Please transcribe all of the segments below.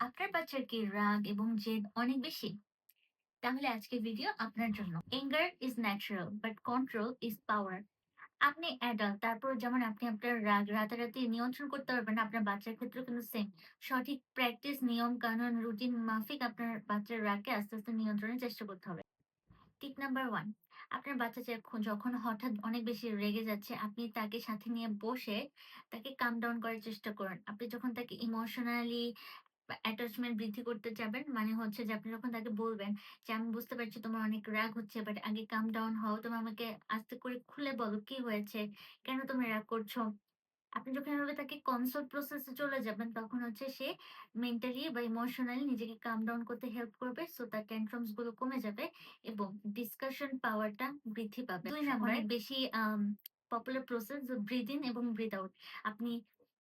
আপনার বাচ্চার কি রাগ এবং জেদ অনেক বেশি? তাহলে আজকের ভিডিও আপনার জন্য। Anger is natural, but control is power. আপনি অ্যাডাল্ট, তারপর যেমন আপনি আপনার রাগ রাতারাতি নিয়ন্ত্রণ করতে পারবেন না, আপনার বাচ্চার ক্ষেত্রেও কিন্তু সেম। সঠিক প্র্যাকটিস, নিয়ম কানুন, রুটিন মাফিক আপনার বাচ্চার রাগকে আস্তে, আস্তে নিয়ন্ত্রণের চেষ্টা করতে হবে। টিপ নাম্বার 1, আপনার বাচ্চা যখন হঠাৎ অনেক বেশি রেগে যাচ্ছে, আপনি তাকে সাথে নিয়ে বসে তাকে calm down করার চেষ্টা করুন। আপনি যখন তাকে ইমোশনালি অ্যাটাচমেন্ট বৃদ্ধি করতে চাবেন, মানে হচ্ছে যে আপনি যখন তাকে বলবেন যে, "আমি বুঝতে পারছি তোমার অনেক রাগ হচ্ছে, বাট আগে calm down হও। তুমি আমাকে আস্তে করে খুলে বলো কি হয়েছে? কেন তুমি রাগ করছো?" আপনি যখন এভাবে তাকে কনসোল প্রসেস এ চলে যাবেন, তখন হচ্ছে সে মেন্টালি বা ইমোশনালি নিজেকে কাম ডাউন করতে হেল্প করবে। সো তার ট্যান্ট্রামস গুলো কমে যাবে এবং ডিসকাশন পাওয়ারটা বৃদ্ধি পাবে। ২ নাম্বার অনেক বেশি পপুলার প্রসেস ব্রিথ ইন এবং ব্রিথ আউট। আপনি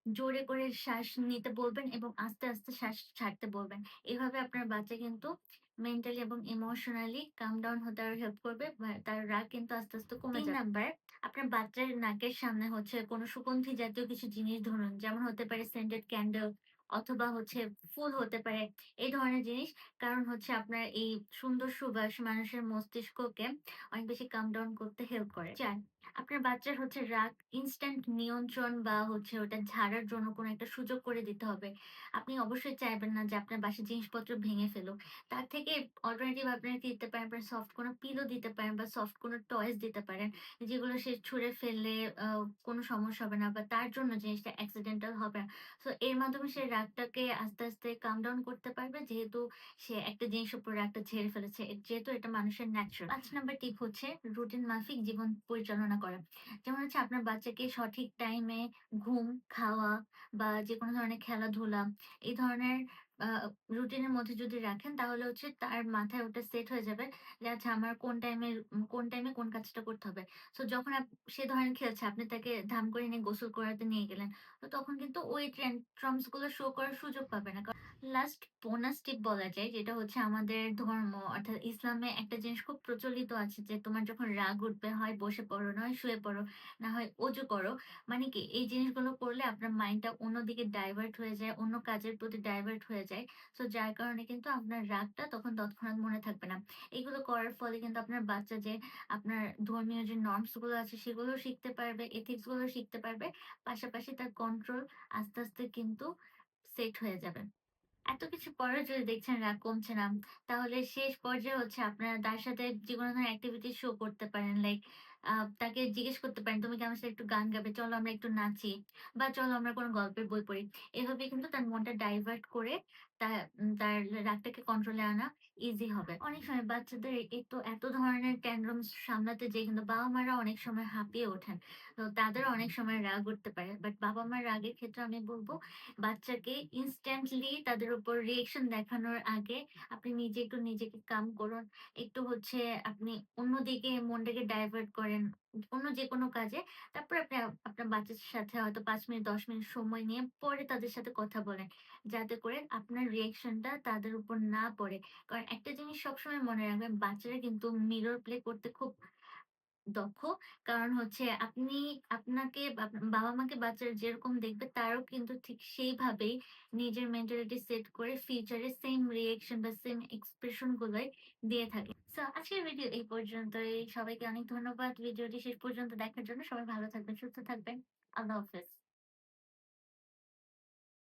জোরে করে শ্বাস নিতে বলবেন এবং আস্তে, আস্তে শ্বাস ছাড়তে বলবেন। এভাবে আপনার বাচ্চা কিন্তু মেন্টালি এবং ইমোশনালি কাম ডাউন হতে আরো হেল্প করবে বা তার রাগ কিন্তু আস্তে, আস্তে কমে যাবে। ৩ নাম্বার, আপনার বাচ্চার নাকের সামনে হচ্ছে কোনো সুগন্ধি জাতীয় কিছু জিনিস ধরুন, যেমন হতে পারে সেন্টেড ক্যান্ডেল অথবা হচ্ছে ফুল হতে পারে, এই ধরনের জিনিস। কারণ হচ্ছে আপনার এই সুন্দর সুবাস মানুষের মস্তিষ্ককে অনেক বেশি কাম ডাউন করতে হেল্প করে। ৪, আপনার বাচ্চার হচ্ছে রাগ ইনস্ট্যান্ট নিয়ন্ত্রণ বা হচ্ছে ওটা ঝাড়ার জন্য কোনো একটা সুযোগ করে দিতে হবে। আপনি অবশ্যই চাইবেন না যে আপনার বাসার জিনিসপত্র ভেঙে ফেলুক। তার থেকে অল্টারনেটিভ আপনারা কি দিতে পারেন, আপনারা সফট কোনো পিলো দিতে পারেন বা সফট কোনো টয়েস দিতে পারেন। যেগুলো সে ছুঁড়ে ফেললে কোনো সমস্যা হবে না বা তার জন্য জিনিসটা অ্যাক্সিডেন্টাল হবে না। সো এর মাধ্যমে সে রাগটাকে আস্তে, আস্তে কাম ডাউন করতে পারবে, যেহেতু সে একটা জিনিসের উপর রাগটা ঝেড়ে ফেলেছে। যেহেতু এটা মানুষের ন্যাচারাল। ৫ নাম্বার টিপ হচ্ছে রুটিন মাফিক জীবন পরিচালনা করা। যেমন হচ্ছে আপনার বাচ্চাকে সঠিক টাইমে ঘুম, খাওয়া বা যেকোনো ধরনের খেলাধুলা, এই ধরনের আ রুটিনের মধ্যে যদি রাখেন, তাহলে হচ্ছে তার মাথায় ওটা সেট হয়ে যাবে যে আচ্ছা আমার কোন টাইমে কোন কাজটা করতে হবে। সো যখন সে ধরেন খেলছে, আপনি তাকে ধাম করে নিয়ে গোসল করাতে নিয়ে গেলেন। তো তখন কিন্তু ওই ট্যান্ট্রামস গুলো শো করার সুযোগ পাবে না। লাস্ট বোনাস টিপ বলা যায়, যেটা হচ্ছে আমাদের ধর্ম অর্থাৎ ইসলামে একটা জিনিস খুব প্রচলিত আছে যে তোমার যখন রাগ উঠবে, হয় বসে পড়ো, নয় শুয়ে পড়ো, না হয় অজু করো। মানে কি এই জিনিসগুলো করলে আপনার মাইন্ডটা অন্যদিকে ডাইভার্ট হয়ে যায়, অন্য কাজের প্রতি ডাইভার্ট হয়ে যায়। সো যার কারণে কিন্তু আপনার রাগটা তখন তৎক্ষণাৎ মনে থাকবে না। এগুলো করার ফলে কিন্তু আপনার বাচ্চা যে আপনার ধর্মীয় যে নরমস গুলো আছে সেগুলোও শিখতে পারবে, এথিক্স গুলো শিখতে পারবে। পাশাপাশি তার কন্ট্রোল আস্তে, আস্তে কিন্তু সেট হয়ে যাবে। এত কিছু পরেও যদি দেখছেন রাগ কমছে না, তাহলে শেষ পর্যায়ে হচ্ছে আপনারা তার সাথে যেকোনো ধরনের এক্টিভিটি শো করতে পারেন। লাইক তাকে জিজ্ঞেস করতে পারেন, "তুমি কি আমার সাথে একটু গান গাবে? চলো আমরা একটু নাচি বা চলো আমরা কোনো গল্পের বই পড়ি।" এভাবে কিন্তু তার মনটা ডাইভার্ট করে তার রাগটাকে কন্ট্রোলে আনা ইজি হবে। অনেক সময় বাচ্চাদের এত ধরনের ট্যানট্রামস সামলাতে যেয়ে কিন্তু বাবা-মারা অনেক সময় হাঁপিয়ে ওঠেন। তো তাদেরও অনেক সময় রাগ উঠতে পারে। বাট বাবা-মার রাগের ক্ষেত্রে আমি বলব, বাচ্চাকে ইনস্ট্যান্টলি তাদের উপর রিঅ্যাকশন দেখানোর আগে আপনি নিজে একটু নিজেকে কাম করুন। একটু হচ্ছে আপনি অন্যদিকে মনটাকে ডাইভার্ট করেন, অন্য যেকোনো কাজে। তারপর আপনি আপনার বাচ্চার সাথে হয়তো ৫ মিনিট ১০ মিনিট সময় নিয়ে পরে তাদের সাথে কথা বলেন। যাতে করে আপনার রিঅ্যাকশনটা তাদের উপর না পড়ে। কারণ একটা জিনিস সবসময় মনে রাখবেন, বাচ্চারা কিন্তু মিরর প্লে করতে খুব দক্ষ। কারণ হচ্ছে আপনি আপনাকে বাবা-মাকে বাচ্চারা যেরকম দেখবে, তারাও কিন্তু ঠিক সেইভাবেই নিজের মেন্টালিটি সেট করে ফিউচারে সেম রিঅ্যাকশন বা সেম এক্সপ্রেশন গুলোই দিয়ে থাকে। সো আজকের ভিডিও এই পর্যন্তই। সবাইকে অনেক ধন্যবাদ ভিডিওটি শেষ পর্যন্ত দেখার জন্য। সবাই ভালো থাকবেন, সুস্থ থাকবেন। আল্লাহ হাফেজ।